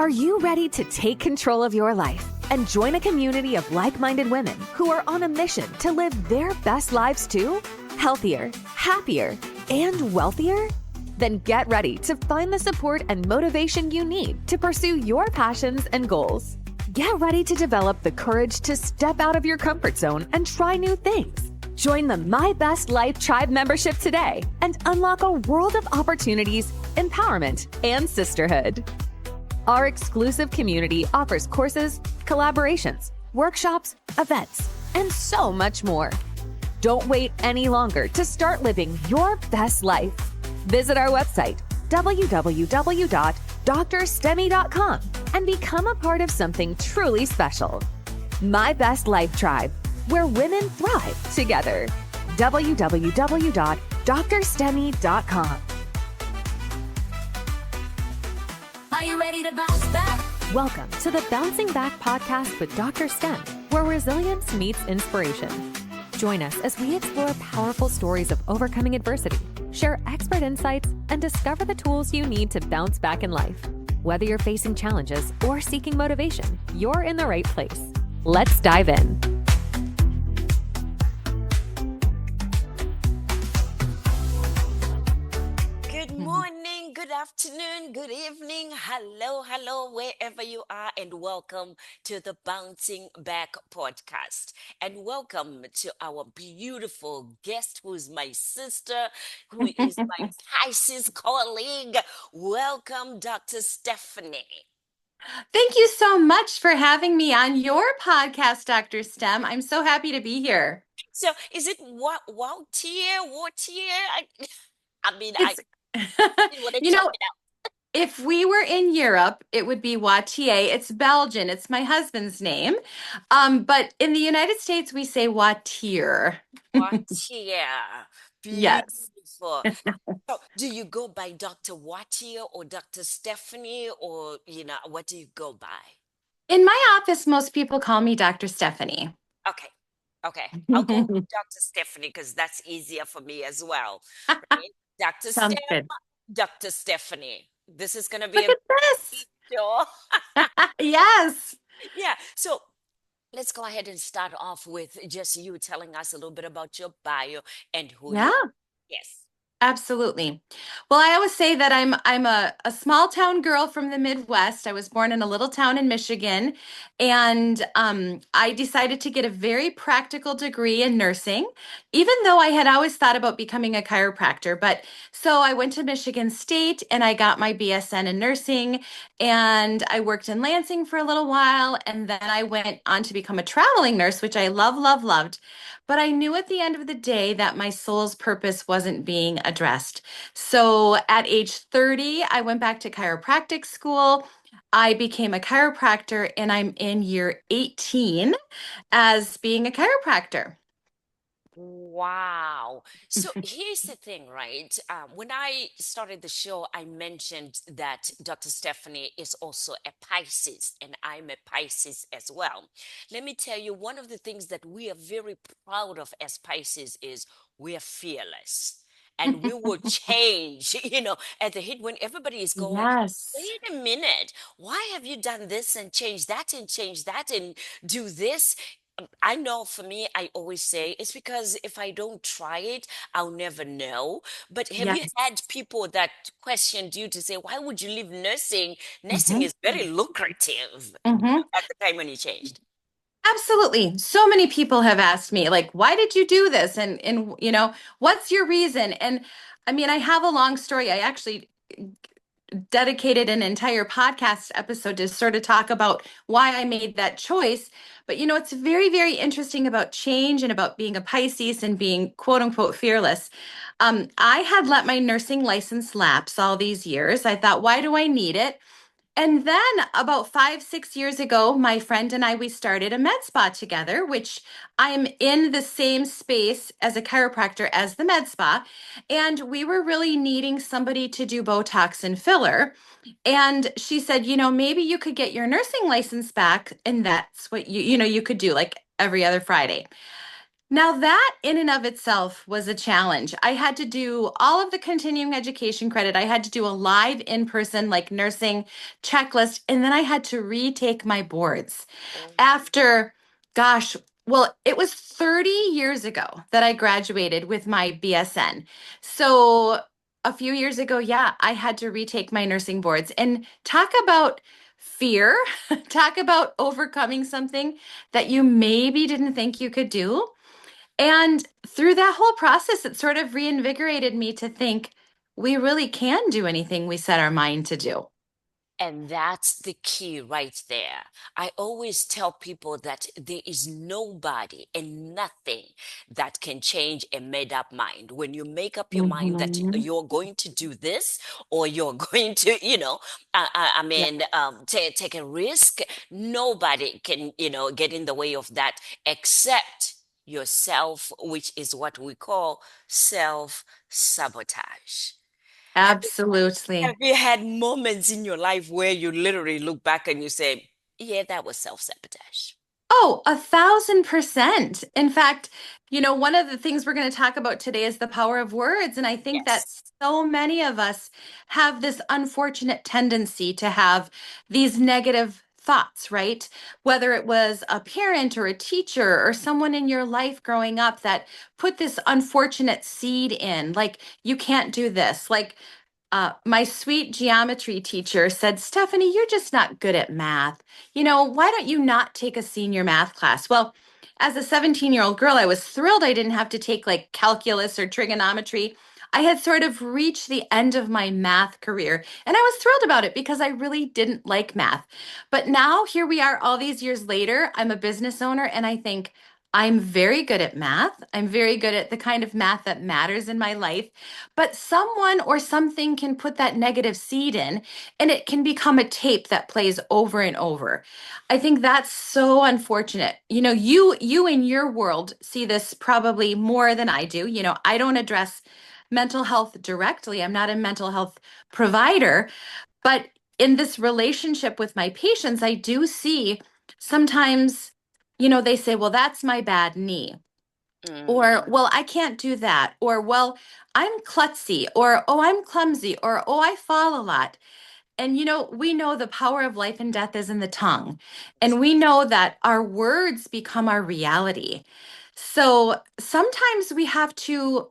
Are you ready to take control of your life and join a community of like-minded women who are on a mission to live their best lives too? Healthier, happier, and wealthier? Then get ready to find the support and motivation you need to pursue your passions and goals. Get ready to develop the courage to step out of your comfort zone and try new things. Join the My Best Life Tribe membership today and unlock a world of opportunities, empowerment, and sisterhood. Our exclusive community offers courses, collaborations, workshops, events, and so much more. Don't wait any longer to start living your best life. Visit our website, www.drstemy.com, and become a part of something truly special. My Best Life Tribe, where women thrive together. www.drstemy.com. Are you ready to bounce back? Welcome to the Bouncing Back podcast with Dr. Stem, where resilience meets inspiration. Join us as we explore powerful stories of overcoming adversity, share expert insights, and discover the tools you need to bounce back in life. Whether you're facing challenges or seeking motivation, you're in the right place. Let's dive in. Good morning, good afternoon, good evening. Hello, wherever you are, and welcome to the Bouncing Back podcast. And welcome to our beautiful guest, who is my sister, who is my Pisces colleague. Welcome, Dr. Stephanie. Thank you so much for having me on your podcast, Dr. Stem. I'm so happy to be here. So, is it Wautier? I mean, It's, didn't want to you check know, it out. if we were in Europe, it would be Wautier. It's Belgian. It's my husband's name. But in the United States, we say Wautier. Wautier. Yes. Beautiful. So, do you go by Dr. Wautier or Dr. Stephanie, or what do you go by? In my office, most people call me Dr. Stephanie. Okay. I'll go with Dr. Stephanie because that's easier for me as well. Right? Dr. Sounds Steph, good. Dr. Stephanie. This is going to be Look a at this. show. Yes. Yeah. So, let's go ahead and start off with just you telling us a little bit about your bio and who you Yeah. are. Yes. Absolutely. Well, I always say that I'm a small town girl from the Midwest. I was born in a little town in Michigan, and I decided to get a very practical degree in nursing, even though I had always thought about becoming a chiropractor. But so I went to Michigan State and I got my BSN in nursing, and I worked in Lansing for a little while, and then I went on to become a traveling nurse, which I loved. But I knew at the end of the day that my soul's purpose wasn't being addressed. So at age 30, I went back to chiropractic school. I became a chiropractor, and I'm in year 18 as being a chiropractor. Wow. So here's the thing, right? When I started the show, I mentioned that Dr. Stephanie is also a Pisces, and I'm a Pisces as well. Let me tell you, one of the things that we are very proud of as Pisces is we're fearless. And we will change, at the hit when everybody is going, Yes. wait a minute, why have you done this and changed that and do this? I know for me, I always say it's because if I don't try it, I'll never know. But have you Yes. had people that questioned you to say, why would you leave nursing? Nursing hmm is very lucrative hmm at the time when you changed. Absolutely. So many people have asked me, like, why did you do this? And what's your reason? And I mean, I have a long story. I actually dedicated an entire podcast episode to sort of talk about why I made that choice. But it's very interesting about change and about being a Pisces and being quote unquote fearless. I had let my nursing license lapse all these years. I thought, why do I need it? And then about 5, 6 years ago, my friend and I, we started a med spa together, which I'm in the same space as a chiropractor as the med spa. And we were really needing somebody to do Botox and filler. And she said, maybe you could get your nursing license back. And that's what you could do like every other Friday. Now, that in and of itself was a challenge. I had to do all of the continuing education credit. I had to do a live in person, like nursing checklist, and then I had to retake my boards Oh, after, gosh, well, it was 30 years ago that I graduated with my BSN. So a few years ago, yeah, I had to retake my nursing boards and talk about fear, talk about overcoming something that you maybe didn't think you could do. And through that whole process, it sort of reinvigorated me to think we really can do anything we set our mind to do. and that's the key right there. I always tell people that there is nobody and nothing that can change a made up mind. When you make up your mind that Mhm. you're going to do this or you're going to, Yeah, take a risk, nobody can, get in the way of that except yourself, which is what we call self sabotage. Have absolutely. you had moments in your life where you literally look back and you say, yeah, that was self-sabotage? Oh, 1,000%. In fact, one of the things we're going to talk about today is the power of words. And I think that Yes. so many of us have this unfortunate tendency to have these negative thoughts, right? Whether it was a parent or a teacher or someone in your life growing up that put this unfortunate seed in, like, you can't do this. Like, my sweet geometry teacher said, Stephanie, you're just not good at math. Why don't you not take a senior math class? Well, as a 17-year-old girl, I was thrilled I didn't have to take like calculus or trigonometry. I had sort of reached the end of my math career, and I was thrilled about it because I really didn't like math. But now here we are all these years later. I'm a business owner, and I think I'm very good at math. I'm very good at the kind of math that matters in my life. But someone or something can put that negative seed in and it can become a tape that plays over and over. I think that's so unfortunate. You in your world see this probably more than I do. I don't address mental health directly. I'm not a mental health provider, but in this relationship with my patients, I do see sometimes, they say, well, that's my bad knee. Mm. Or, well, I can't do that. Or, well, I'm klutzy. Or, oh, I'm clumsy. Or, oh, I fall a lot. And, we know the power of life and death is in the tongue. And we know that our words become our reality. So sometimes we have to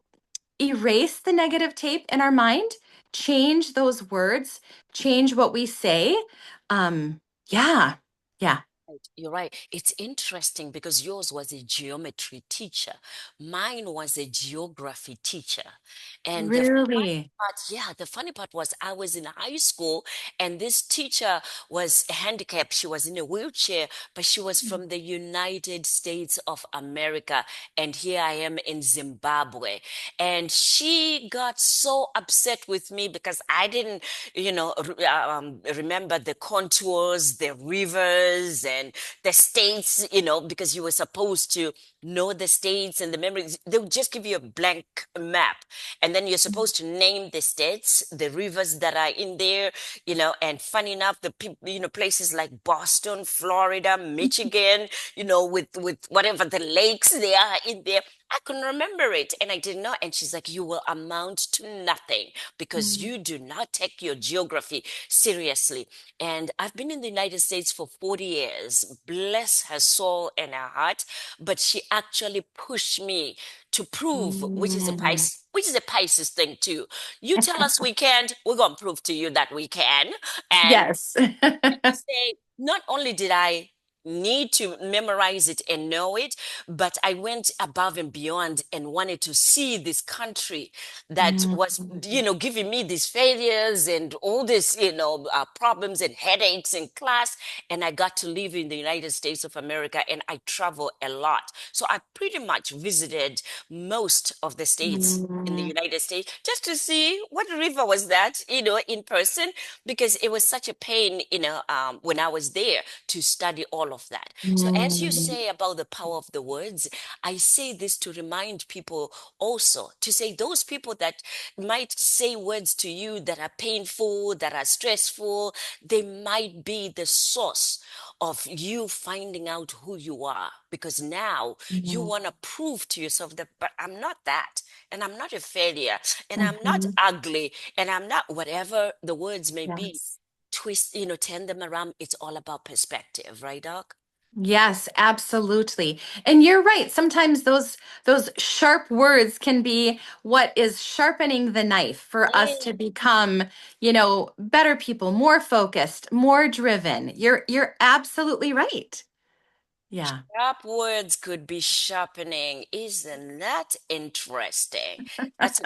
erase the negative tape in our mind, change those words, change what we say. Um, yeah, yeah, Right, you're right. It's interesting because yours was a geometry teacher. Mine was a geography teacher. And the funny really. part, yeah, the funny part was I was in high school and this teacher was handicapped. She was in a wheelchair, but she was from the United States of America. And here I am in Zimbabwe. And she got so upset with me because I didn't, remember the contours, the rivers, and the states, because you were supposed to know the states and the memories. They would just give you a blank map. And then you're supposed to name the states, the rivers that are in there, and funny enough, the people, places like Boston, Florida, Michigan, with whatever the lakes they are in there. I couldn't remember it and I didn't know. And she's like, you will amount to nothing because Mm. you do not take your geography seriously. And I've been in the United States for 40 years. Bless her soul and her heart. But she actually pushed me to prove, Mm. which is a Pisces thing too. You tell us we can't, we're gonna prove to you that we can. And Yes. to say, not only did I need to memorize it and know it, but I went above and beyond and wanted to see this country that Mm. was, giving me these failures and all this, problems and headaches in class. And I got to live in the United States of America and I travel a lot. So I pretty much visited most of the states in the Mm. United States just to see what river was that, in person, because it was such a pain, when I was there to study all all of that. So as you Mm, say about the power of the words, I say this to remind people also to say those people that might say words to you that are painful, that are stressful, they might be the source of you finding out who you are, because now you mm, want to prove to yourself that, but I'm not that, and I'm not a failure, and I'm not mhm. ugly, and I'm not whatever the words may be. Yes. Twist, turn them around. It's all about perspective, right, Doc? Yes, absolutely. And you're right. Sometimes those sharp words can be what is sharpening the knife for us to Mm. become, better people, more focused, more driven. You're absolutely right. Yeah. Sharp words could be sharpening. Isn't that interesting? That's a,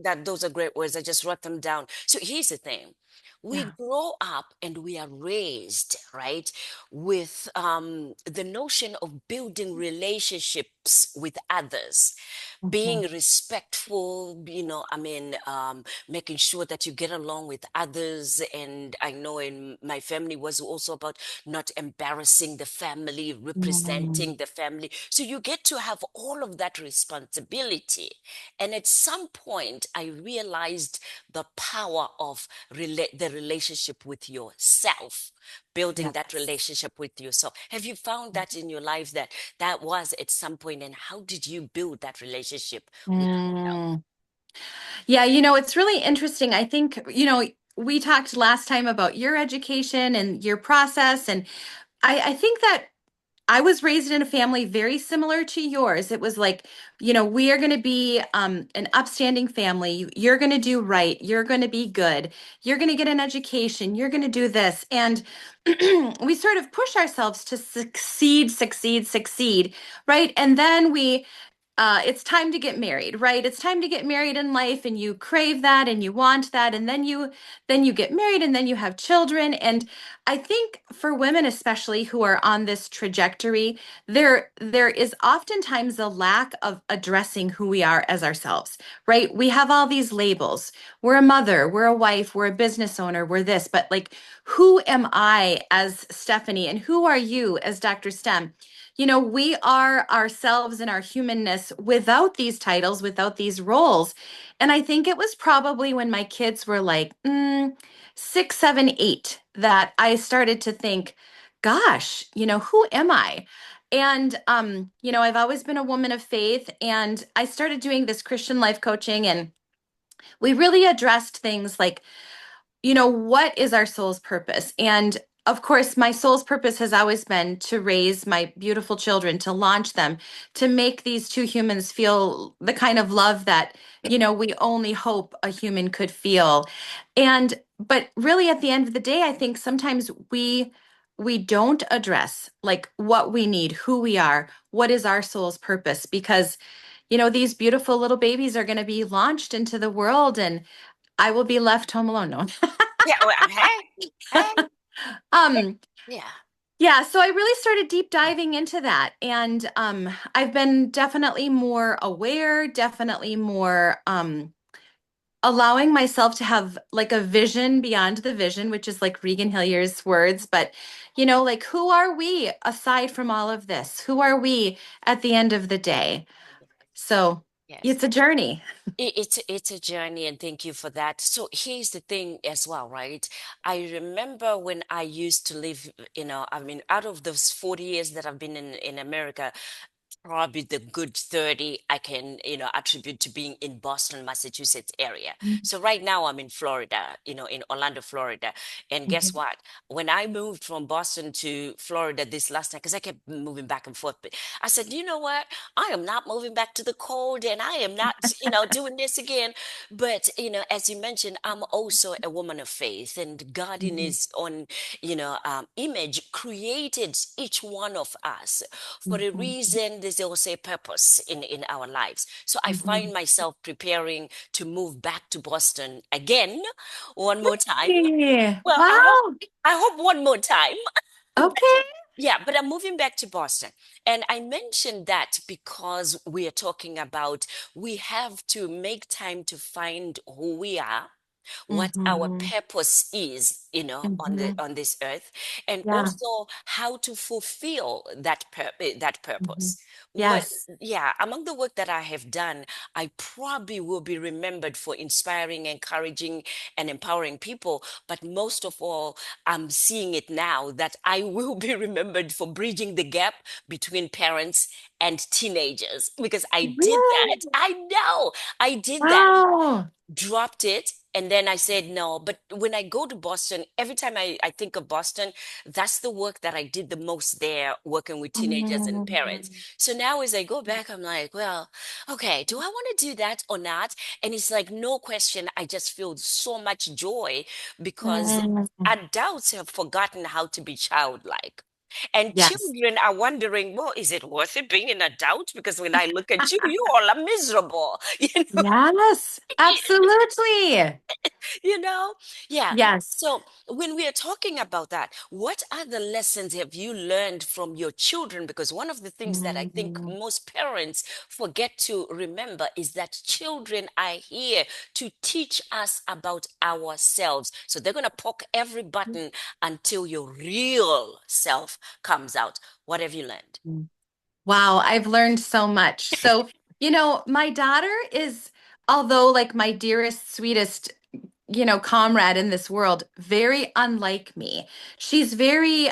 that those are great words. I just wrote them down. So here's the thing. We Yeah. grow up and we are raised, right, with the notion of building relationships with others, being Mhm. respectful, making sure that you get along with others. And I know in my family was also about not embarrassing the family, Mm, representing the family. So you get to have all of that responsibility. And at some point, I realized the power of the relationship with yourself, building that yes. relationship with yourself. Have you found that in your life that that was at some point, and how did you build that relationship with yourself? Mm. Yeah, it's really interesting. I think, we talked last time about your education and your process, and I think that I was raised in a family very similar to yours. It was like, we are going to be an upstanding family. You're going to do right. You're going to be good. You're going to get an education. You're going to do this. And we sort of push ourselves to succeed, succeed, succeed, right? And then it's time to get married, right? It's time to get married in life, and you crave that and you want that, and then you get married, and then you have children. And I think for women especially who are on this trajectory, there is oftentimes a lack of addressing who we are as ourselves, right? We have all these labels. We're a mother, we're a wife, we're a business owner, we're this, but like, who am I as Stephanie, and who are you as Dr. Stem? We are ourselves and our humanness without these titles, without these roles. And I think it was probably when my kids were like 6, 7, 8 that I started to think, gosh, who am I? And, I've always been a woman of faith, and I started doing this Christian life coaching, and we really addressed things like, what is our soul's purpose? And of course, my soul's purpose has always been to raise my beautiful children, to launch them, to make these two humans feel the kind of love that, we only hope a human could feel. But really at the end of the day, I think sometimes we don't address like what we need, who we are, what is our soul's purpose, because these beautiful little babies are going to be launched into the world, and I will be left home alone. No. Yeah, well, hey, hey, um, yeah. yeah, so I really started deep diving into that. And I've been definitely more aware, definitely more allowing myself to have like a vision beyond the vision, which is like Regan Hillier's words. But, like, who are we aside from all of this? Who are we at the end of the day? So Yes. it's a journey. It's a journey, and thank you for that. So here's the thing as well, right? I remember when I used to live, out of those 40 years that I've been in America, probably the good 30 I can, attribute to being in Boston, Massachusetts area. So right now I'm in Florida, in Orlando, Florida. And guess Mhm. what? When I moved from Boston to Florida this last time, because I kept moving back and forth, but I said, you know what? I am not moving back to the cold, and I am not, doing this again. But, as you mentioned, I'm also a woman of faith, and God in Mhm. his own, image created each one of us for a Mhm. reason. There's also a purpose in our lives. So I find Mhm. myself preparing to move back to Boston again, one more time. Yeah. Well, Wow. I hope one more time. But Okay. yeah, but I'm moving back to Boston. And I mentioned that because we are talking about we have to make time to find who we are, what our Mhm. purpose is, on the Mhm. on this earth, and Yeah. also how to fulfill that Mhm. purpose. What, Yes. yeah, among the work that I have done, I probably will be remembered for inspiring, encouraging, and empowering people. But most of all, I'm seeing it now that I will be remembered for bridging the gap between parents and teenagers, because I did that. Really? I know I did that, Wow. dropped it, and then I said no. But when I go to Boston, every time I think of Boston, that's the work that I did the most there, working with teenagers and parents. Mm. So now as I go back, I'm like, well, okay, do I want to do that or not? And it's like, no question, I just feel so much joy, because Mm. adults have forgotten how to be childlike. And Yes. children are wondering, well, is it worth it being an adult? Because when I look at you, you all are miserable. Yes. Absolutely. you know? Yeah. Yes. So when we are talking about that, what are the lessons have you learned from your children? Because one of the things that I think Mhm. most parents forget to remember is that children are here to teach us about ourselves. So they're going to poke every button until your real self comes out. What have you learned? Wow, I've learned so much. So, my daughter is, although like my dearest, sweetest, comrade in this world, very unlike me. She's very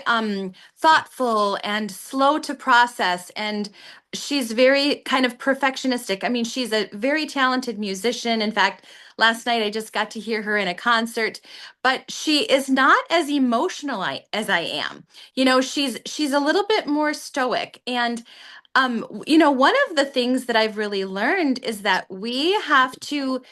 thoughtful and slow to process, and she's very kind of perfectionistic. I mean, she's a very talented musician. In fact, last night I just got to hear her in a concert, but she is not as emotional as I am. She's a little bit more stoic, and one of the things that I've really learned is that we have to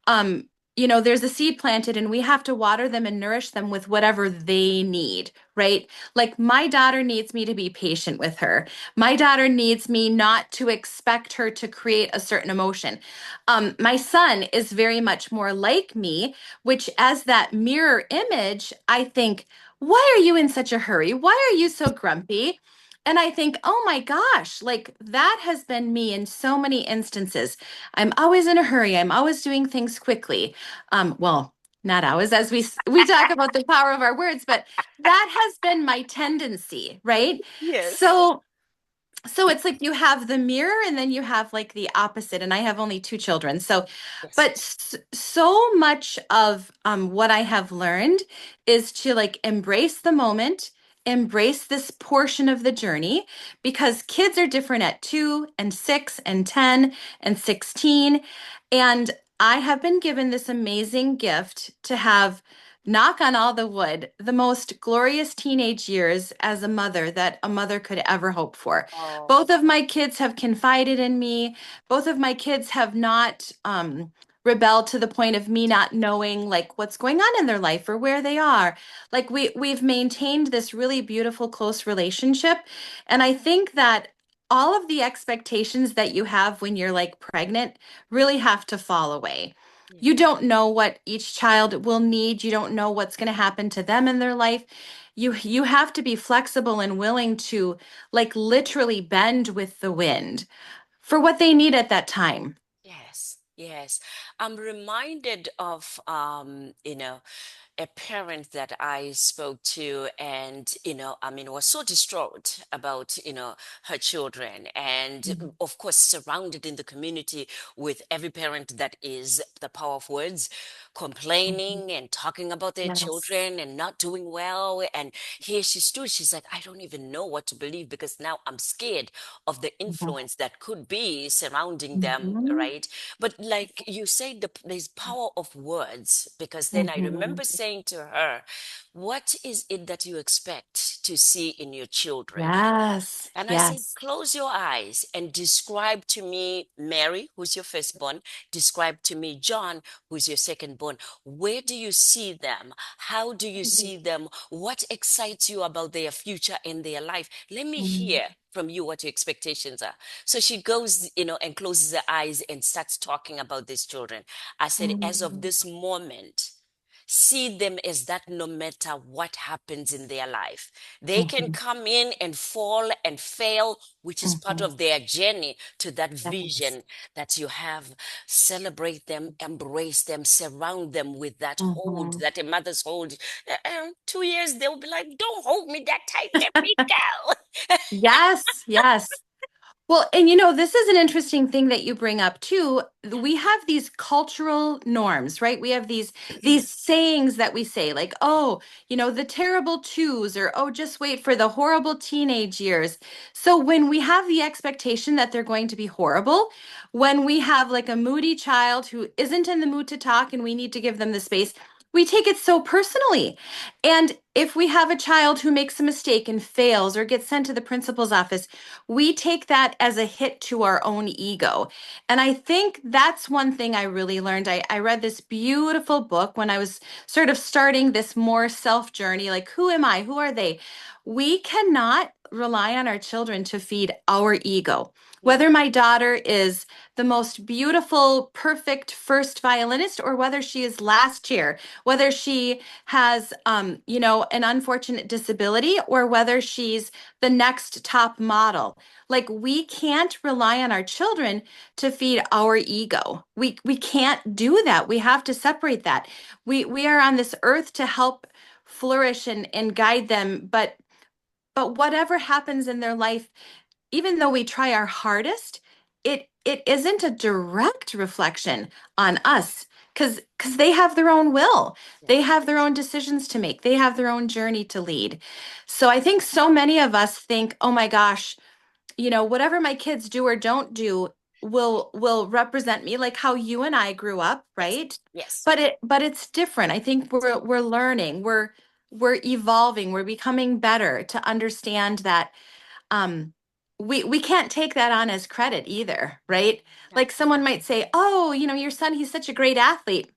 um there's a seed planted and we have to water them and nourish them with whatever they need, right? Like my daughter needs me to be patient with her. My daughter needs me not to expect her to create a certain emotion. My son is very much more like me, which as that mirror image, I think, why are you in such a hurry? Why are you so grumpy? And I think, oh my gosh, like that has been me in so many instances. I'm always in a hurry. I'm always doing things quickly. Well, not always, as we talk about the power of our words, but that has been my tendency, right? Yes. So it's like you have the mirror and then you have like the opposite, and I have only two children. So Yes. but so much of what I have learned is to like embrace the moment, embrace this portion of the journey, because kids are different at 2 and 6 and 10 and 16. And I have been given this amazing gift to have, knock on all the wood, the most glorious teenage years as a mother that a mother could ever hope for. Oh, Both of my kids have confided in me. Both of my kids have not rebelled to the point of me not knowing like what's going on in their life or where they are. Like we've maintained this really beautiful close relationship, and I think that all of the expectations that you have when you're like pregnant really have to fall away. yeah. You don't know what each child will need. You don't know what's going to happen to them in their life. You have to be flexible and willing to like literally bend with the wind for what they need at that time. Yes. Yes. I'm reminded of, a parent that I spoke to, and I mean, was so distraught about her children, and Mhm. of course surrounded in the community with every parent that is the power of words, Mhm. complaining and talking about their Yes. children and not doing well. And here she stood, she's like, I don't even know what to believe, because now I'm scared of the influence that could be surrounding them, Mhm. right? But like you said, there's power of words, because then I Mhm. remember saying to her, what is it that you expect to see in your children? Yes. And I said, Yes. close your eyes and describe to me Mary, who's your firstborn. Describe to me John, who's your secondborn. Where do you see them? How do you see them? What excites you about their future and their life? Let me Mhm. hear from you what your expectations are. So she goes, and closes her eyes and starts talking about these children. I said, as of Mhm. this moment, see them as that no matter what happens in their life, they can Mhm. come in and fall and fail, which is part Mhm. of their journey to that Yes. vision that you have. Celebrate them, embrace them, surround them with that hold, Mhm. that a mother's hold. 2 years, they'll be like, don't hold me that tight, let me go. Yes, yes. Well, and this is an interesting thing that you bring up too. We have these cultural norms, right? We have these sayings that we say like, "Oh, the terrible twos," or "Oh, just wait for the horrible teenage years." So when we have the expectation that they're going to be horrible, when we have like a moody child who isn't in the mood to talk and we need to give them the space, we take it so personally. And if we have a child who makes a mistake and fails or gets sent to the principal's office, we take that as a hit to our own ego. And I think that's one thing I really learned. I read this beautiful book when I was sort of starting this more self journey like, who am I? Who are they? We cannot rely on our children to feed our ego. Mm, Whether my daughter is the most beautiful, perfect first violinist, or whether she is last year, whether she has, an unfortunate disability, or whether she's the next top model. Like we can't rely on our children to feed our ego. We can't do that. We have to separate that. We are on this earth to help flourish and guide them, but whatever happens in their life, even though we try our hardest, it isn't a direct reflection on us because they have their own will. They yes, have their own decisions to make. They have their own journey to lead. So I think so many of us think, oh my gosh, whatever my kids do or don't do will represent me, like how you and I grew up, yes, right? yes, But it's different. I think we're learning, we're evolving, we're becoming better to understand that um we can't take that on as credit either, right? yeah, Like someone might say, oh, your son, he's such a great athlete.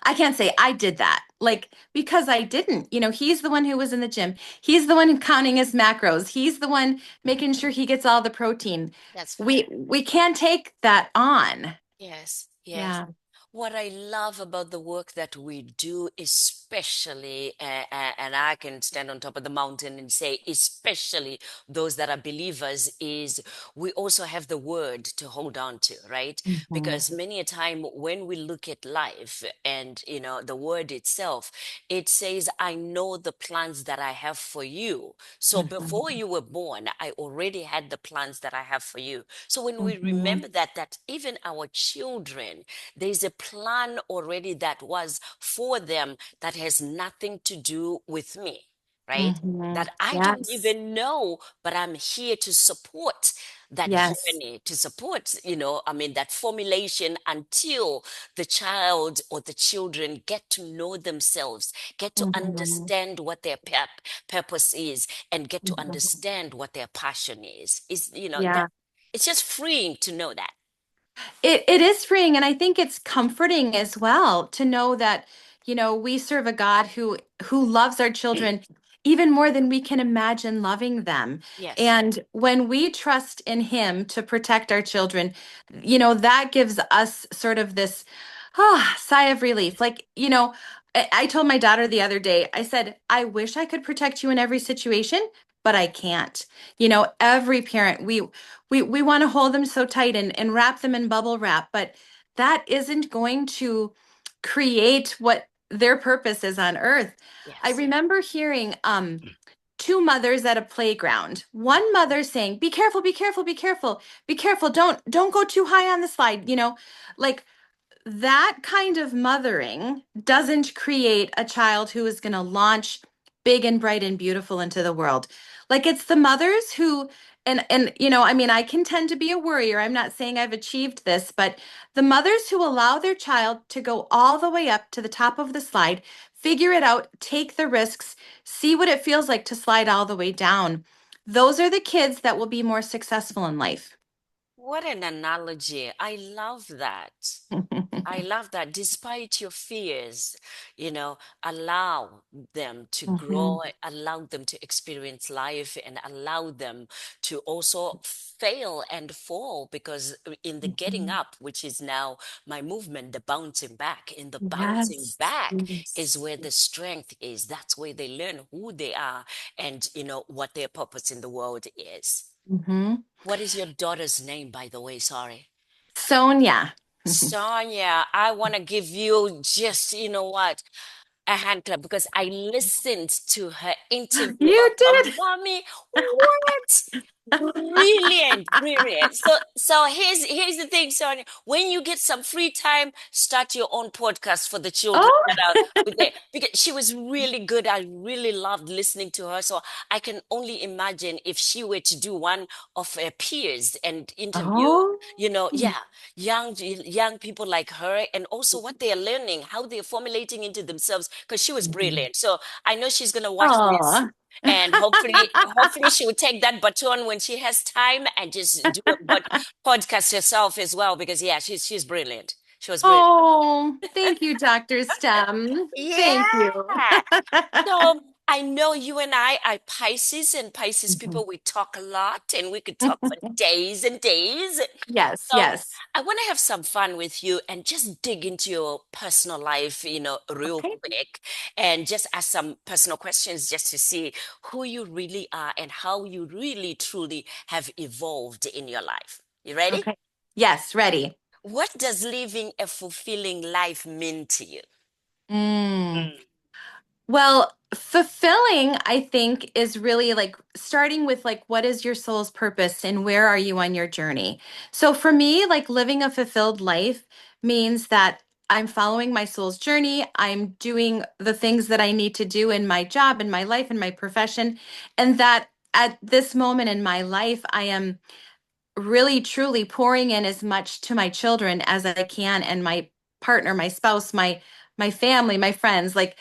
I can't say I did that, yeah, like, because I didn't. He's the one who was in the gym. He's the one counting his macros. He's the one making sure he gets all the protein. that's fine. We can't take that on. Yes, yes. Yeah. What I love about the work that we do, especially, and I can stand on top of the mountain and say, especially those that are believers, is we also have the word to hold on to, right? Mhm. Because many a time when we look at life and, the word itself, it says, I know the plans that I have for you. So before Mhm. you were born, I already had the plans that I have for you. So when we Mhm. remember that even our children, there's a plan already that was for them that has nothing to do with me, right? Mhm. That I don't Yes. even know, but I'm here to support that Yes. journey, to support, that formulation until the child or the children get to know themselves, get to Mhm. understand what their purpose is, and get to Mhm. understand what their passion is, that Yeah. it's just freeing to know that. It is freeing, and I think it's comforting as well to know that, we serve a God who loves our children even more than we can imagine loving them. Yes. And when we trust in Him to protect our children, that gives us sort of this sigh of relief. Like, I told my daughter the other day, I said, I wish I could protect you in every situation, but I can't. Every parent, we want to hold them so tight and wrap them in bubble wrap, but that isn't going to create what their purpose is on earth. I Yes. remember hearing two mothers at a playground. One mother saying, "Be careful, be careful, be careful, be careful. Don't go too high on the slide." Like that kind of mothering doesn't create a child who is going to launch big and bright and beautiful into the world. Like it's the mothers who and I mean I can tend to be a worrier. I'm not saying I've achieved this, but the mothers who allow their child to go all the way up to the top of the slide, figure it out, take the risks, see what it feels like to slide all the way down. Those are the kids that will be more successful in life. What an analogy. I love that. I love that. Despite your fears, allow them to Mhm. grow, allow them to experience life, and allow them to also fail and fall. Because in the getting Mhm. up, which is now my movement, the bouncing back, in the bouncing Yes. back is Yes. where the strength is. That's where they learn who they are and, what their purpose in the world is. Mhm. What is your daughter's name, by the way? Sorry. Sonia. Sonia, I want to give you just, you know what, a hand clap because I listened to her interview You of her did. mommy. What? Brilliant, brilliant. So here's the thing, Sonia. When you get some free time, start your own podcast for the children Oh. that are with there. Because she was really good. I really loved listening to her. So I can only imagine if she were to do one of her peers and interview, Oh. yeah, young people like her, and also what they are learning, how they're formulating into themselves. Because she was brilliant. So I know she's gonna watch this Oh. and hopefully she will take that baton when she has time and just do a podcast herself as well because yeah, she's brilliant. She was brilliant. Oh, thank you, Dr. Stem. Thank you. Yeah. So I know you and I are Pisces, and Pisces Mhm. people, we talk a lot and we could talk for days and days. Yes, So yes. I want to have some fun with you and just dig into your personal life, real Okay. quick, and just ask some personal questions just to see who you really are and how you really truly have evolved in your life. You ready? Okay. Yes, ready. What does living a fulfilling life mean to you? Mm. Mm. Well, fulfilling, I think, is really like starting with like, what is your soul's purpose and where are you on your journey? So for me, like living a fulfilled life means that I'm following my soul's journey. I'm doing the things that I need to do in my job, in my life, in my profession. And that at this moment in my life, I am really truly pouring in as much to my children as I can and my partner, my spouse, my family, my friends. Like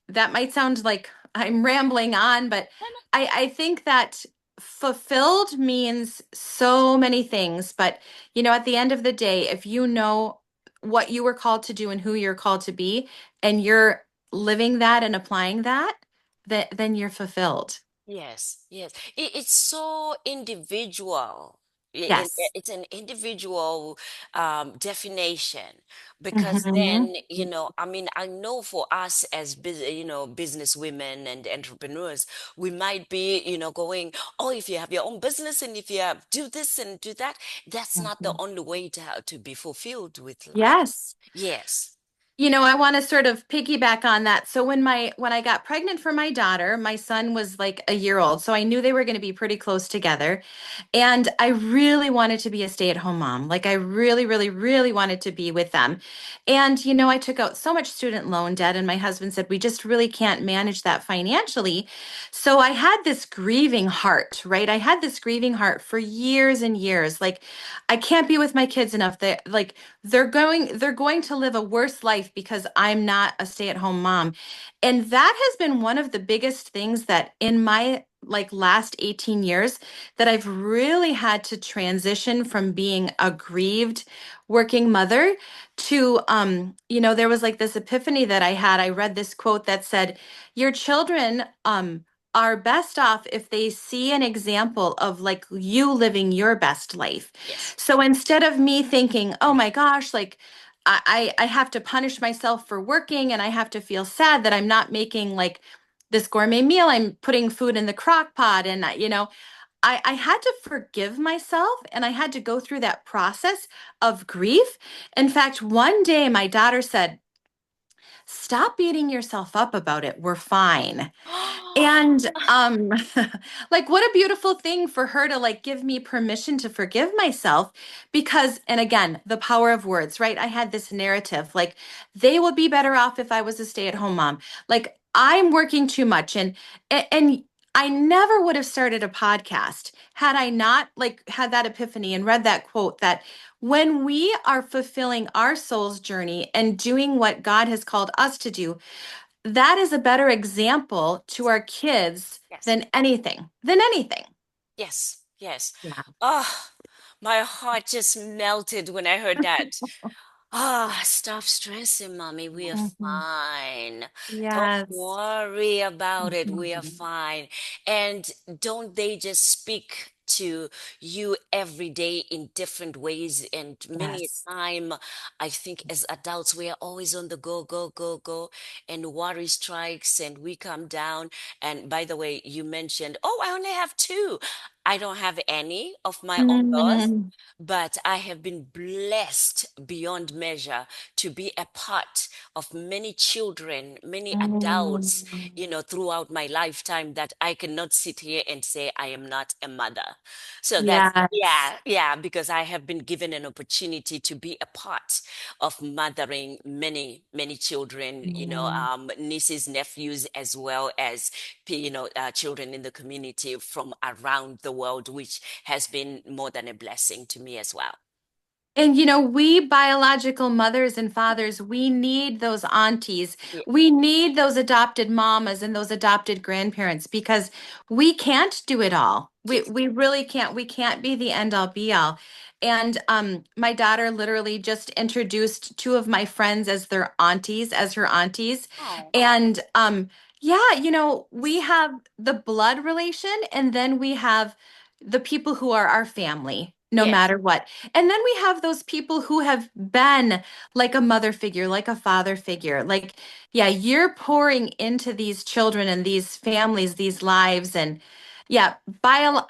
that might sound like I'm rambling on, but I think that fulfilled means so many things. But at the end of the day, if you know what you were called to do and who you're called to be, and you're living that and applying that, then you're fulfilled. Yes, yes. It's so individual. Yes. It's an individual definition because Mhm. then, I mean, I know for us as business women and entrepreneurs, we might be, going, oh, if you have your own business and if you do this and do that, that's not the Mhm. only way to be fulfilled with life. Yes. Yes. I want to sort of piggyback on that. So when I got pregnant for my daughter, my son was like a year old. So I knew they were going to be pretty close together. And I really wanted to be a stay-at-home mom. Like I really, really, really wanted to be with them. And I took out so much student loan debt and my husband said we just really can't manage that financially. So I had this grieving heart, right? I had this grieving heart for years and years. Like I can't be with my kids enough. That like they're going to live a worse life because I'm not a stay-at-home mom. And that has been one of the biggest things that in my like last 18 years that I've really had to transition from being a grieved working mother to there was like this epiphany that I had. I read this quote that said, "Your children are best off if they see an example of like you living your best life." Yes. So instead of me thinking, oh my gosh, like I have to punish myself for working and I have to feel sad that I'm not making like this gourmet meal, I'm putting food in the crock pot. And, I had to forgive myself and I had to go through that process of grief. In fact, one day my daughter said, "Stop beating yourself up about it. We're fine." And like what a beautiful thing for her to like give me permission to forgive myself because and again, the power of words, right? I had this narrative like they would be better off if I was a stay-at-home mom. Like I'm working too much and I never would have started a podcast had I not like had that epiphany and read that quote that when we are fulfilling our soul's journey and doing what God has called us to do, that is a better example to our kids Yes. than anything, than anything. Yes. Yes. Yeah. Oh, My heart just melted when I heard that. Ah, stop stressing, mommy. We are Mhm. fine. Don't Yes. worry about it. We are Mhm. fine. And don't they just speak to you every day in different ways? And many Yes. a time, I think as adults, we are always on the go, go, go, go, and worry strikes, and we come down. And by the way, you mentioned, oh, I only have two. I don't have any of my own birth, Mm. but I have been blessed beyond measure to be a part of many children, many adults, Mm. throughout my lifetime that I cannot sit here and say I am not a mother. So that's, Yes. yeah, yeah, because I have been given an opportunity to be a part of mothering many, many children, Mm. nieces, nephews, as well as, children in the community from around the world, which has been more than a blessing to me as well. And we biological mothers and fathers, we need those aunties. Yeah. We need those adopted mamas and those adopted grandparents because we can't do it all. We Yes. we really can't. We can't be the end all be all. And my daughter literally just introduced two of my friends as their aunties, as her aunties. Oh, And yeah, we have the blood relation and then we have the people who are our family, no yes. matter what. And then we have those people who have been like a mother figure, like a father figure. Like, yeah, you're pouring into these children and these families, these lives. And yeah,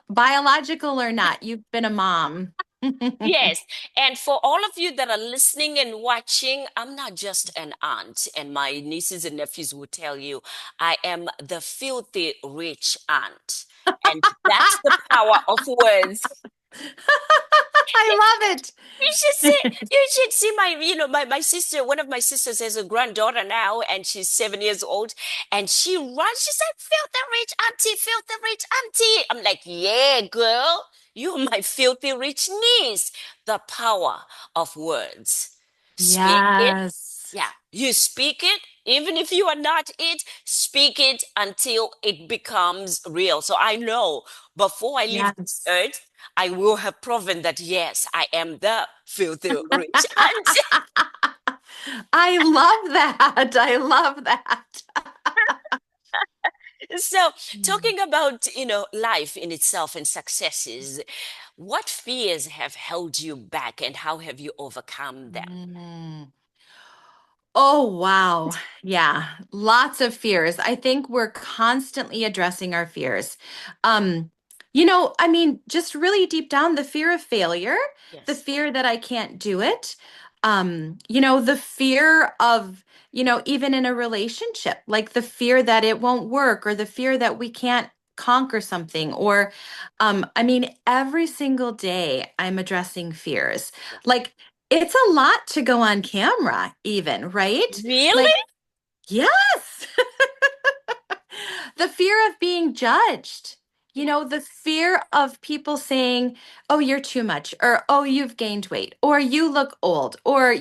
biological or not, you've been a mom. Yes. And for all of you that are listening and watching, I'm not just an aunt, and my nieces and nephews will tell you I am the filthy rich aunt. And that's the power of words. I love You should see, it. you should see my sister, one of my sisters has a granddaughter now, and she's 7 years old, and she runs, she said, filthy rich auntie, filthy rich auntie. I'm like, yeah, girl, you're my filthy rich niece. The power of words. Speak it. Yes. Yeah, you speak it, even if you are not it, speak it until it becomes real. So I know before I leave this Yes. earth, I will have proven that yes, I am the filthy rich aunt. I love that. I love that. So, talking about, life in itself and successes, what fears have held you back and how have you overcome them? Mm. Oh, wow. Yeah, lots of fears. I think we're constantly addressing our fears. Um, I mean, just really deep down, the fear of failure, the Yes. fear that I can't do it, the fear of, even in a relationship, like the fear that it won't work or the fear that we can't conquer something or I mean, every single day I'm addressing fears. Like it's a lot to go on camera, even, right? Really? Like, yes, the fear of being judged, Yeah. the fear of people saying, oh, you're too much, or oh, you've gained weight, or you look old, or,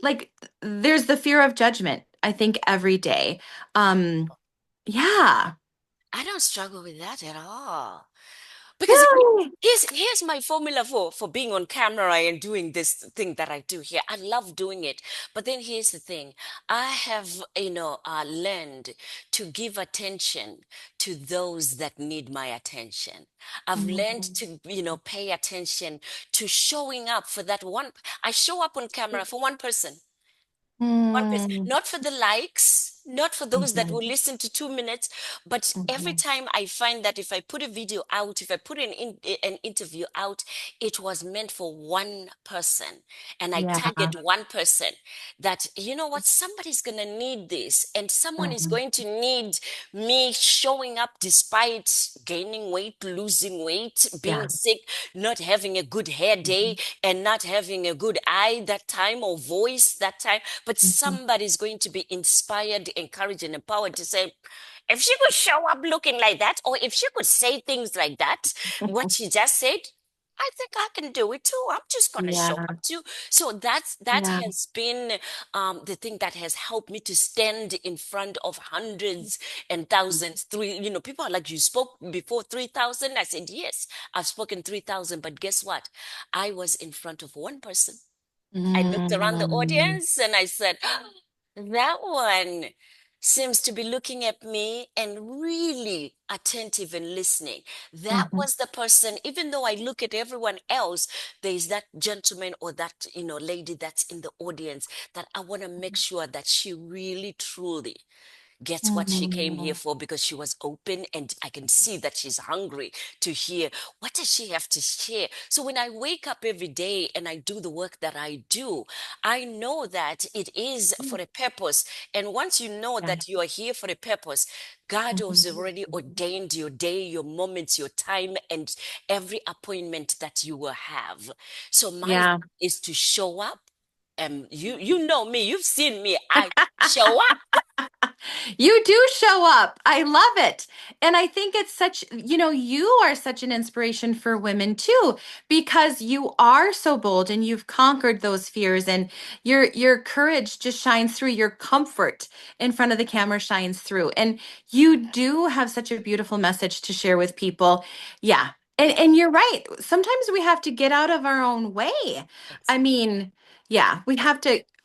like there's the fear of judgment, I think, every day. Um, yeah. I don't struggle with that at all. Because Really? here's my formula for being on camera and doing this thing that I do here. I love doing it. But then here's the thing. I have, learned to give attention to those that need my attention. I've learned Mhm. to, pay attention to showing up for that one. I show up on camera for one person. One person, Mm. not for the likes, not for those that Mhm. will listen to 2 minutes, but every Mhm. time I find that if I put a video out, if I put an interview out, it was meant for one person. And I Yeah. target one person that, you know what, somebody's going to need this, and someone is Mhm. going to need me showing up despite gaining weight, losing weight, being Yeah. sick, not having a good hair day, Mhm. and not having a good eye that time or voice that time. But Mhm. somebody's going to be inspired, encouraged, and empowered to say, if she could show up looking like that, or if she could say things like that, what she just said, I think I can do it too. I'm just gonna show Yeah. up too. So that Yeah. has been the thing that has helped me to stand in front of hundreds and thousands. People are like, you spoke before 3,000. I said, yes, I've spoken 3,000. But guess what? I was in front of one person. I looked around the Mm. audience and I said, that one seems to be looking at me and really attentive and listening. That Mhm. was the person, even though I look at everyone else, there's that gentleman or that, lady that's in the audience that I want to make sure that she really, truly gets what she came here Mm. for because she was open and I can see that she's hungry to hear what does she have to share. So when I wake up every day and I do the work that I do, I know that it is for a purpose. And once you know Yeah. that you are here for a purpose, God has Mhm. already ordained your day, your moments, your time, and every appointment that you will have. So my Yeah. is to show up. You know me, you've seen me. I show up. You do show up. I love it. And I think it's such, you are such an inspiration for women too, because you are so bold and you've conquered those fears and your courage just shines through. Your comfort in front of the camera shines through. And you do have such a beautiful message to share with people. Yeah. And you're right. Sometimes we have to get out of our own way. I mean, yeah,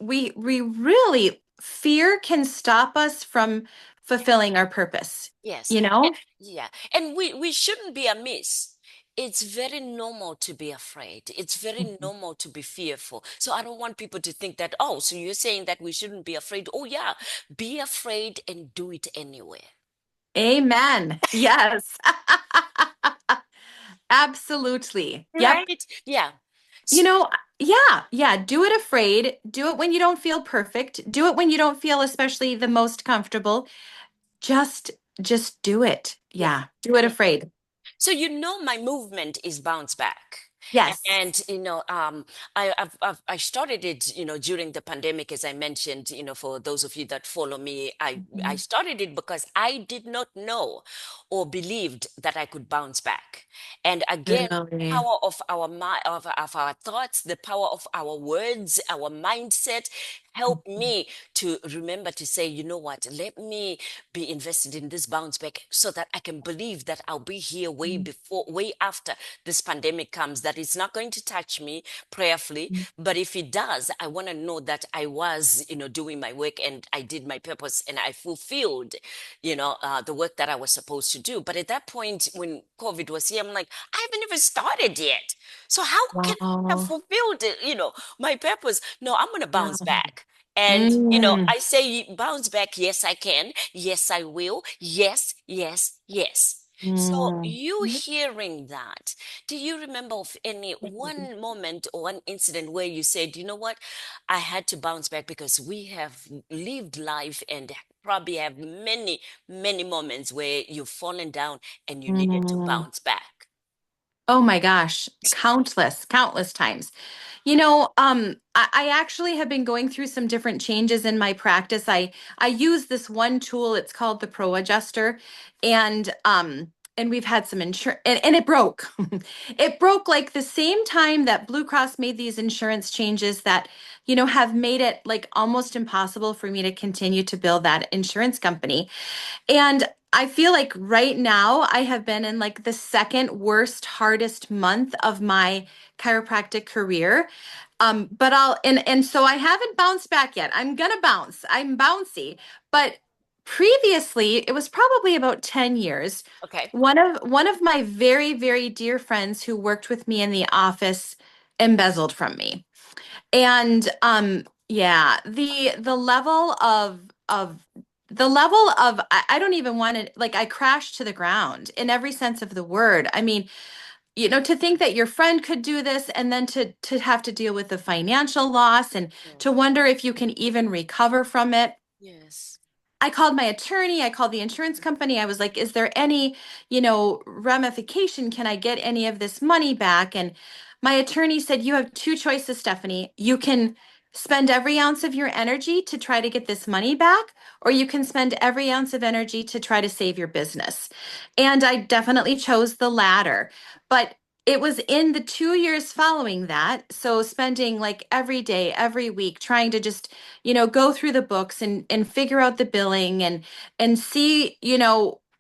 we really, fear can stop us from fulfilling our purpose, Yes. you know? Yeah. And we shouldn't be amiss. It's very normal to be afraid. It's very Mhm. normal to be fearful. So I don't want people to think that, oh, so you're saying that we shouldn't be afraid. Oh, yeah. Be afraid and do it anyway. Amen. Yes. Absolutely. Yep. Right? Yeah. You S- know, yeah, yeah. Do it afraid. Do it when you don't feel perfect. Do it when you don't feel especially the most comfortable. Just just do it. Yeah. Yeah. Do it Yeah. afraid. So my movement is bounce back. Yes. And I started it during the pandemic, as I mentioned. For those of you that follow me, I Mhm. started it because I did not know or believed that I could bounce back. And again, Really. power of our mind, of our thoughts, the power of our words, our mindset help me to remember to say, you know what, let me be invested in this bounce back so that I can believe that I'll be here way before, way after this pandemic comes, that it's not going to touch me prayerfully. But if it does, I want to know that I was, doing my work and I did my purpose and I fulfilled, the work that I was supposed to do. But at that point, when COVID was here, I'm like, I haven't even started yet. So how can I have Wow. fulfilled it, my purpose? No, I'm going to Yeah. bounce back. And, Mm. I say bounce back. Yes, I can. Yes, I will. Yes, yes, yes. So Mm. you hearing that, do you remember of any one moment or one incident where you said, you know what, I had to bounce back because we have lived life and probably have many, many moments where you've fallen down and you needed to Mm. bounce back? Oh my gosh, countless, countless times. I actually have been going through some different changes in my practice. I use this one tool. It's called the Pro Adjuster, and we've had some insurance, and it broke. It broke like the same time that Blue Cross made these insurance changes that have made it like almost impossible for me to continue to build that insurance company. And I feel like right now I have been in like the second worst, hardest month of my chiropractic career. But and so I haven't bounced back yet. I'm gonna bounce. I'm bouncy. But previously, it was probably about 10 years. Okay. One of my very, very dear friends who worked with me in the office embezzled from me. And yeah, the level of I don't even want to, like, I crashed to the ground in every sense of the word. I mean, to think that your friend could do this and then to have to deal with the financial loss and Mm. to wonder if you can even recover from it. Yes. I called my attorney, I called the insurance company. I was like, is there any, ramification? Can I get any of this money back? And my attorney said, you have two choices, Stephanie. You can spend every ounce of your energy to try to get this money back, or you can spend every ounce of energy to try to save your business. And I definitely chose the latter. But it was in the 2 years following that. So spending like every day, every week, trying to just, go through the books and figure out the billing and see,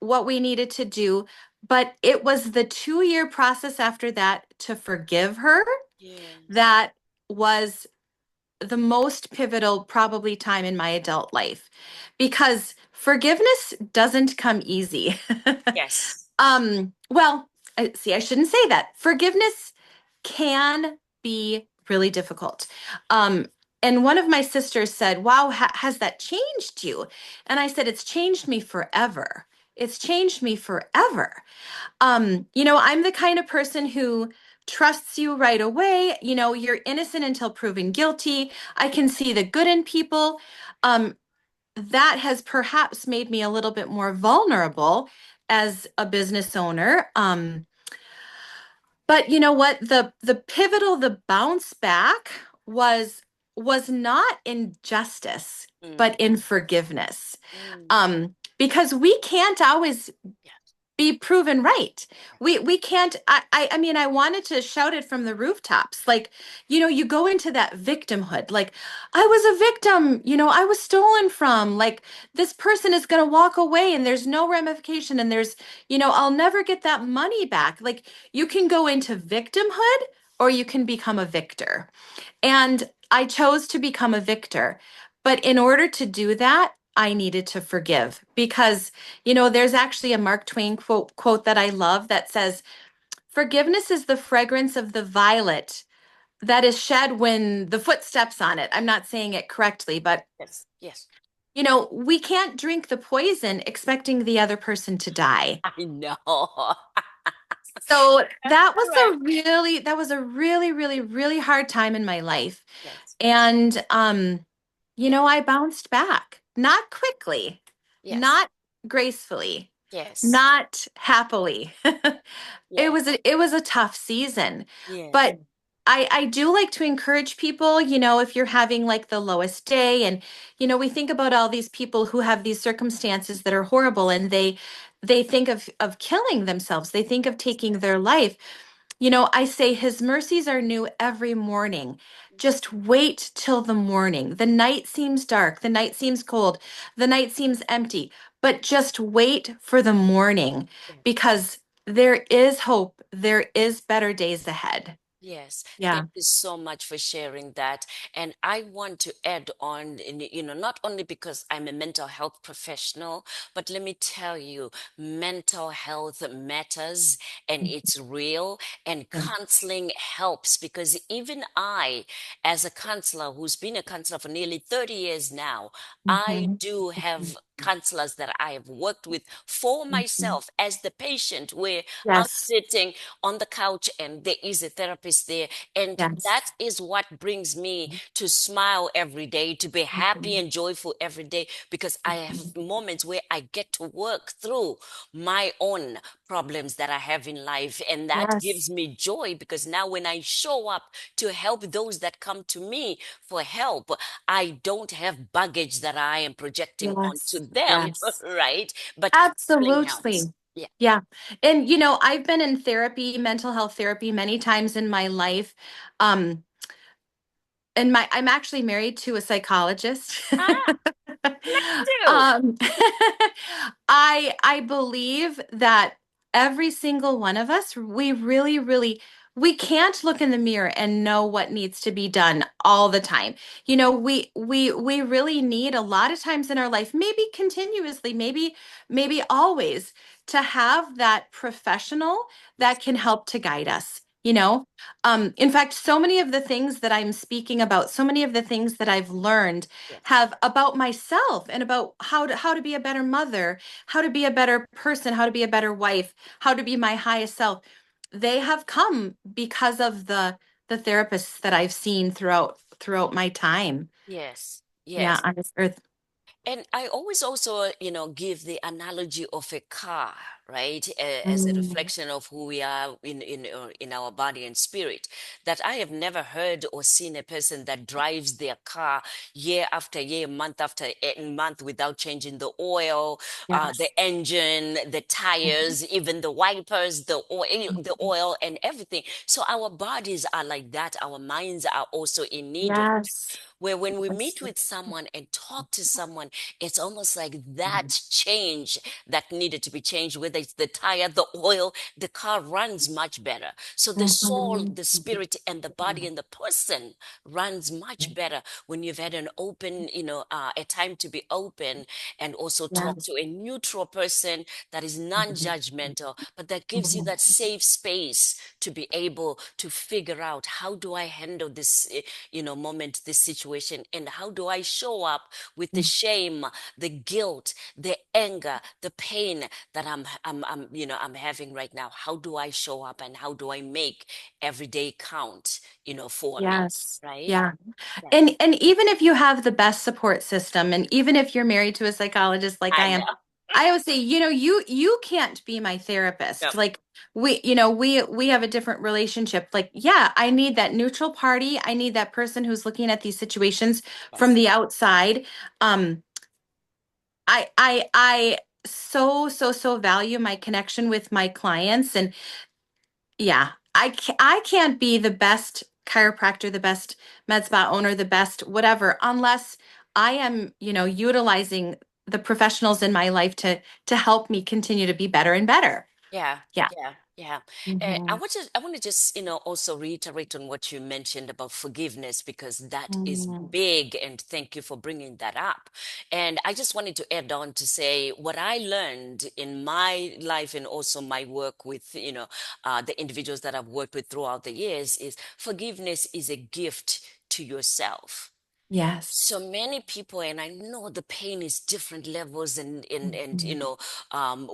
what we needed to do. But it was the 2 year process after that to forgive her Yes. that was the most pivotal probably time in my adult life, because forgiveness doesn't come easy. Yes. Well, see, I shouldn't say that. Forgiveness can be really difficult. Um, and one of my sisters said, "Wow, has that changed you?" And I said, "It's changed me forever. It's changed me forever." I'm the kind of person who trusts you right away. You're innocent until proven guilty. I can see the good in people. Um, that has perhaps made me a little bit more vulnerable as a business owner. But you know what? The bounce back was not in justice, Mm, but in forgiveness. mm. Because we can't always Yes. be proven right. We can't. I mean, I wanted to shout it from the rooftops. Like, you go into that victimhood. Like, I was a victim. I was stolen from. Like, this person is going to walk away, and there's no ramification, and I'll never get that money back. Like, you can go into victimhood, or you can become a victor. And I chose to become a victor. But in order to do that, I needed to forgive, because, there's actually a Mark Twain quote that I love that says, "Forgiveness is the fragrance of the violet that is shed when the foot steps on it." I'm not saying it correctly, but, Yes. Yes. we can't drink the poison expecting the other person to die. I know. So That's correct. that was a really, really, really hard time in my life. Yes. And I bounced back, not quickly, Yes. not gracefully, Yes. not happily. Yes. It was a tough season, Yes. but I do like to encourage people, if you're having like the lowest day, and we think about all these people who have these circumstances that are horrible, and they think of killing themselves. They think of Yes. taking their life. I say his mercies are new every morning. Just wait till the morning. The night seems dark, the night seems cold, the night seems empty, but just wait for the morning, Yes. because there is hope. There is better days ahead. Yes, Yeah. thank you so much for sharing that. And I want to add on, not only because I'm a mental health professional, but let me tell you, mental health matters and it's real, and Yeah. counseling helps because even I, as a counselor who's been a counselor for nearly 30 years now, I Mhm. do have counselors that I have worked with for Mhm. myself as the patient, where I'm Yes. sitting on the couch and there is a therapist there. And that Yes. is what brings me to smile every day, to be happy Mhm. and joyful every day, because I have moments where I get to work through my own problems that I have in life. And that Yes. gives me joy because now when I show up to help those that come to me for help, I don't have baggage that I am projecting onto Yes. them, Yes. right? But counseling helps. Absolutely. Yeah. Yeah. And I've been in therapy, mental health therapy many times in my life. Um, and I'm actually married to a psychologist. Ah, me too. um, I believe that every single one of us, we really, really, we can't look in the mirror and know what needs to be done all the time. We really need a lot of times in our life, maybe continuously, maybe always, to have that professional that can help to guide us. In fact, so many of the things that I'm speaking about, so many of the things that I've learned Yes. have about myself and about how to be a better mother, how to be a better person, how to be a better wife, how to be my highest self. They have come because of the therapists that I've seen throughout my time. Yes. Yeah, Yes. on this earth. And I always also, give the analogy of a car, right? As a Mm, reflection of who we are in our body and spirit. That I have never heard or seen a person that drives their car year after year, month after month without changing the oil, the yes. engine, the tires, even the wipers, the oil and everything. So our bodies are like that. Our minds are also in need of that. Yes. Where when we Yes. meet with someone and talk to someone, it's almost like that change that needed to be changed, whether it's the tire, the oil, the car runs much better. So the soul, Mhm. the spirit, and the body and the person runs much better when you've had an open, a time to be open and also talk Yes. to a neutral person that is non-judgmental, but that gives you that safe space to be able to figure out, how do I handle this, moment, this situation, and how do I show up with the shame, the guilt, the anger, the pain that I'm having right now? How do I show up, and how do I make every day count, for me, Yes. right? Yeah. Yeah, And even if you have the best support system, and even if you're married to a psychologist like I I am, know. I always say, you can't be my therapist. Yep. Like we have a different relationship. Like, yeah, I need that neutral party. I need that person who's looking at these situations from Yes. the outside. Um, I so value my connection with my clients, and yeah, I can't be the best chiropractor, the best med spa owner, the best whatever, unless I am, utilizing the professionals in my life to help me continue to be better and better. Yeah, Yeah. yeah, yeah. I Mhm. want to just, also reiterate on what you mentioned about forgiveness, because that is Mm, big, and thank you for bringing that up. And I just wanted to add on to say what I learned in my life and also my work with, the individuals that I've worked with throughout the years is forgiveness is a gift to yourself. So yes. many people, and I know the pain is different levels, and Mhm.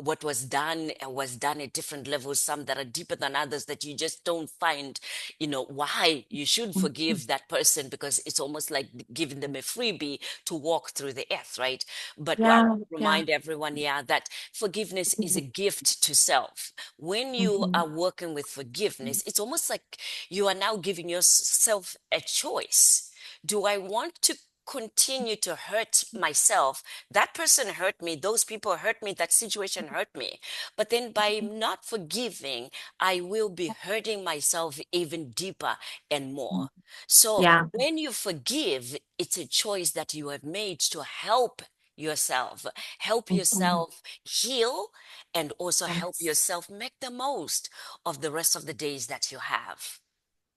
what was done at different levels, some that are deeper than others, that you just don't find, why you should Mhm. forgive that person, because it's almost like giving them a freebie to walk through the earth, right? But I Yeah, yeah. remind everyone, yeah, that forgiveness is a gift to self. When you Mhm. are working with forgiveness, it's almost like you are now giving yourself a choice. Do I want to continue to hurt myself? That person hurt me, those people hurt me, that situation hurt me. But then by not forgiving, I will be hurting myself even deeper and more. So Yeah. when you forgive, it's a choice that you have made to help Mhm. yourself heal, and also help Yes. yourself make the most of the rest of the days that you have.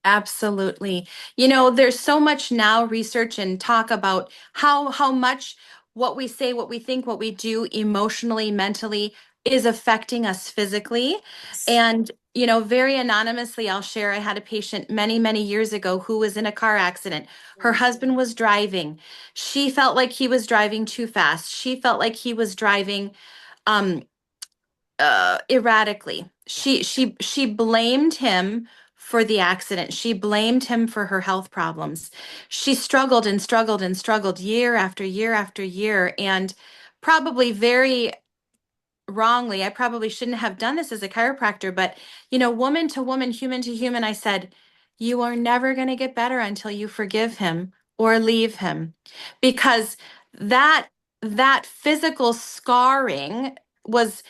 Absolutely. There's so much now research and talk about how much what we say, what we think, what we do emotionally, mentally is affecting us physically. Yes. And, very anonymously, I'll share I had a patient many, many years ago who was in a car accident. Her Mm. husband was driving. She felt like he was driving too fast. She felt like he was driving um erratically. Yeah. She blamed him for the accident. She blamed him for her health problems. She struggled and struggled and struggled year after year after year, and probably very wrongly, I probably shouldn't have done this as a chiropractor, but woman to woman, human to human, I said, you are never going to get better until you forgive him or leave him. Because that that physical scarring was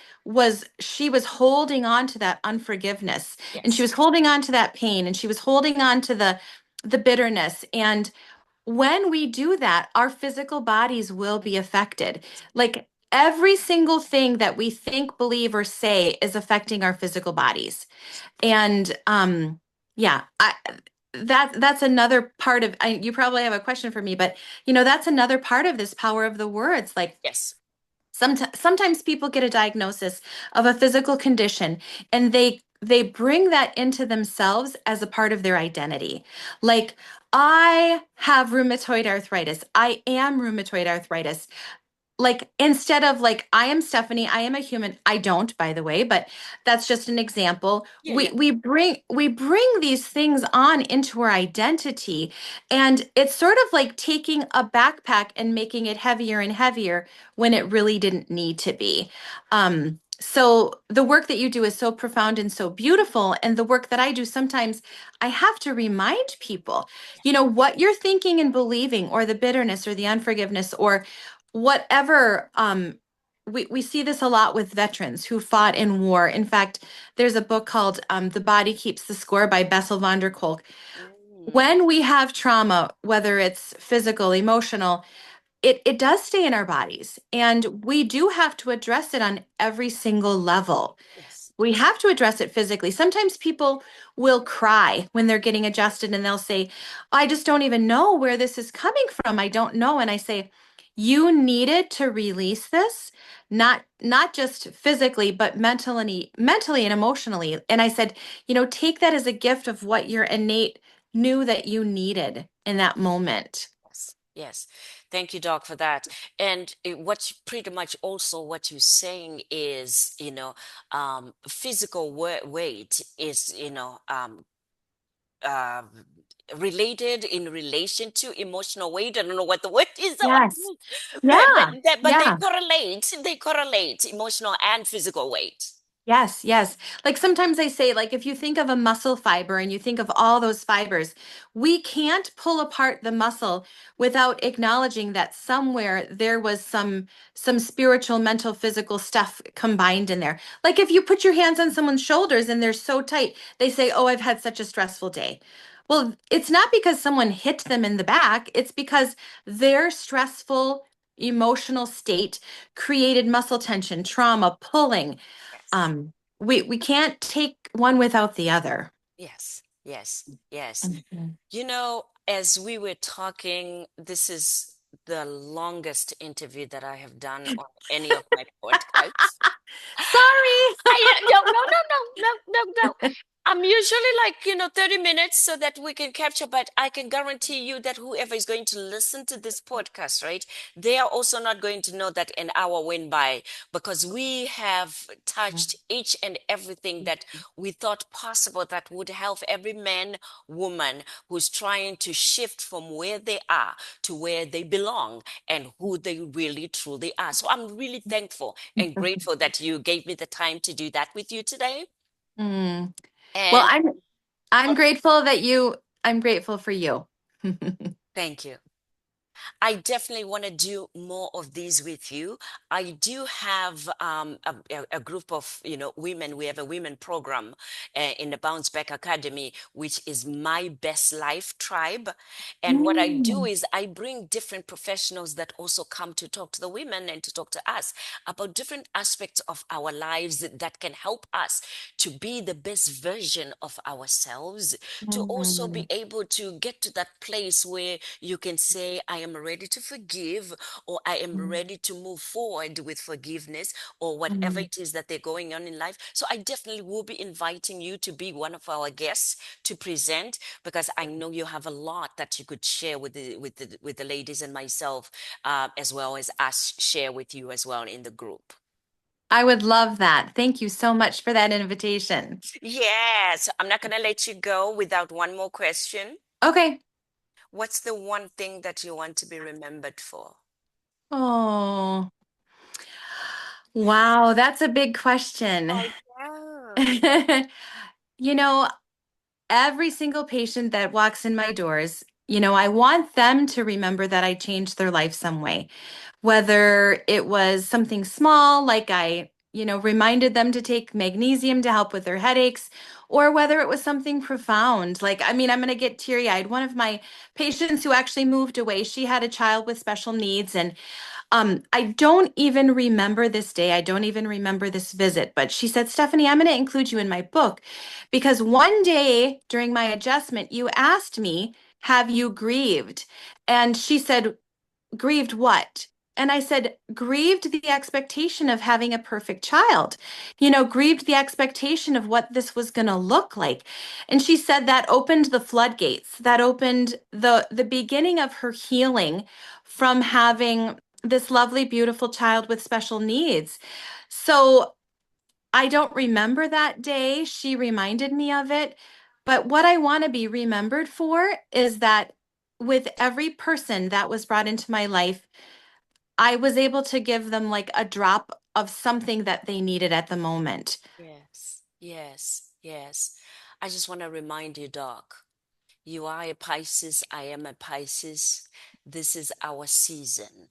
she was holding on to that unforgiveness, and she Yes. was holding on to that pain, and she was holding on to the bitterness. And when we do that, our physical bodies will be affected. Like every single thing that we think, believe, or say is affecting our physical bodies. And yeah, that's another part of. You probably have a question for me, but that's another part of this power of the words. Like Yes. sometimes people get a diagnosis of a physical condition, and they bring that into themselves as a part of their identity. Like, I have rheumatoid arthritis. I am rheumatoid arthritis. like instead of like I am Stephanie, I am a human. I don't, by the way, but that's just an example. Yeah, we yeah. we bring these things on into our identity, and it's sort of like taking a backpack and making it heavier and heavier when it really didn't need to be. So the work that you do is so profound and so beautiful, and the work that I do, sometimes I have to remind people, what you're thinking and believing, or the bitterness or the unforgiveness or whatever. We see this a lot with veterans who fought in war. In fact, there's a book called The Body Keeps the Score by Bessel van der Kolk. Mm, When we have trauma, whether it's physical, emotional, it does stay in our bodies, and we do have to address it on every single level. yes. We have to address it physically. Sometimes people will cry when they're getting adjusted and they'll say, I just don't even know where this is coming from. I don't know. And I say, you needed to release this, not just physically, but mentally and emotionally. And I said, take that as a gift of what your innate knew that you needed in that moment. Yes, yes. Thank you, Doc, for that. And pretty much also what you're saying is, physical weight is, uh, related in relation to emotional weight. I don't know what the word is, Yes. but Yeah. but they Yeah. correlate. They correlate emotional and physical weight. Yes, yes. Like sometimes I say, like, if you think of a muscle fiber and you think of all those fibers, we can't pull apart the muscle without acknowledging that somewhere there was some spiritual, mental, physical stuff combined in there. Like if you put your hands on someone's shoulders and they're so tight, they say, "Oh, I've had such a stressful day." Well, it's not because someone hit them in the back, it's because their stressful emotional state created muscle tension, trauma, pulling. Yes. We can't take one without the other. Yes, yes, yes. Mhm. As we were talking, this is the longest interview that I have done on any of my podcasts. Sorry. No, no, no, no, no, no, no. I'm usually like, 30 minutes so that we can capture, but I can guarantee you that whoever is going to listen to this podcast, right, they are also not going to know that an hour went by because we have touched each and everything that we thought possible that would help every man, woman who's trying to shift from where they are to where they belong and who they really truly are. So I'm really thankful and grateful that you gave me the time to do that with you today. Mm. Well, And I'm oh, grateful that I'm grateful for you. thank you. I definitely want to do more of these with you. I do have a group of women. We have a women program in the Bounce Back Academy, which is my best life tribe. And what I do Mm. is I bring different professionals that also come to talk to the women and to talk to us about different aspects of our lives that can help us to be the best version of ourselves, to also be Mm. able to get to that place where you can say, I am ready to forgive, or I am Mm. ready to move forward with forgiveness, or whatever Mm. it is that they're going on in life. So I definitely will be inviting you to be one of our guests to present because I know you have a lot that you could share with the ladies and myself, as well as us share with you as well in the group. I would love that. Thank you so much for that invitation. Yes, I'm not going to let you go without one more question. Okay. What's the one thing that you want to be remembered for? Oh, wow. That's a big question. Oh, yeah. You know, every single patient that walks in my doors, I want them to remember that I changed their life some way. Whether it was something small, like I, reminded them to take magnesium to help with their headaches, or whether it was something profound. Like, I mean, I'm going to get teary eyed. One of my patients who actually moved away, she had a child with special needs, and I don't even remember this day. I don't even remember this visit, but she said, Stephanie, I'm going to include you in my book because one day during my adjustment, you asked me, have you grieved? And she said, grieved what? And I said, grieved the expectation of having a perfect child, grieved the expectation of what this was going to look like. And she said that opened the floodgates, that opened the beginning of her healing from having this lovely, beautiful child with special needs. So I don't remember that day. She reminded me of it. But what I want to be remembered for is that with every person that was brought into my life, I was able to give them like a drop of something that they needed at the moment. Yes, yes, yes. I just want to remind you, Doc, you are a Pisces, I am a Pisces. This is our season.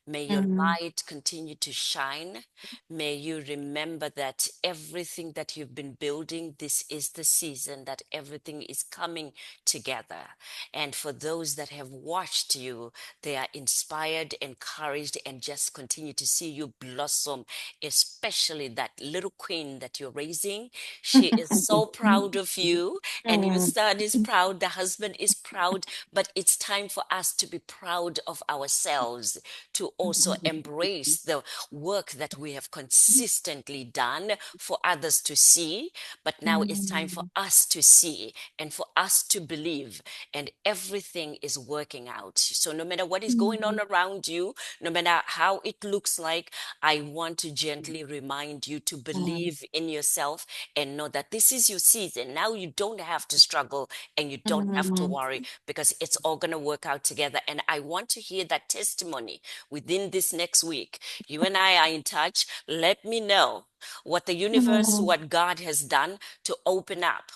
May your Mhm. light continue to shine. May you remember that everything that you've been building, this is the season that everything is coming together. And for those that have watched you, they are inspired, encouraged, and just continue to see you blossom, especially that little queen that you're raising. She is so proud of you, and your Mm. son is proud, the husband is proud, but it's time for us to be proud of ourselves, to also embrace the work that we have consistently done for others to see. But now it's time for us to see and for us to believe, and everything is working out. So, no matter what is going on around you, no matter how it looks like, I want to gently remind you to believe in yourself and know that this is your season. Now you don't have to struggle and you don't have to worry, because it's all going to work out together. And I want to hear that testimony within this next week. You and I are in touch. Let me know what the universe, what God has done to open up,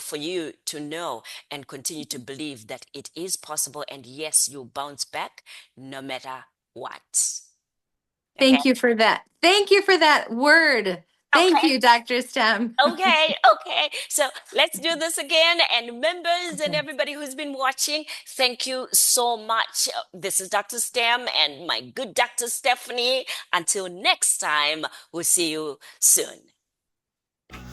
for you to know and continue to believe that it is possible. And yes, you'll bounce back no matter what. Okay. Thank you for that. Thank you for that word. Thank Okay. you, Dr. Stem. Okay, okay. So let's do this again. And members and everybody who's been watching, thank you so much. This is Dr. Stem and my good Dr. Stephanie. Until next time, we'll see you soon.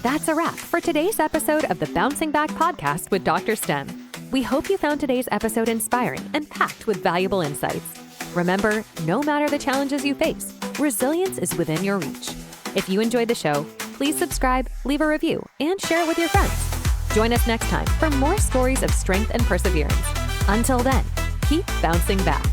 That's a wrap for today's episode of the Bouncing Back podcast with Dr. Stem. We hope you found today's episode inspiring and packed with valuable insights. Remember, no matter the challenges you face, resilience is within your reach. If you enjoyed the show, please subscribe, leave a review, and share it with your friends. Join us next time for more stories of strength and perseverance. Until then, keep bouncing back.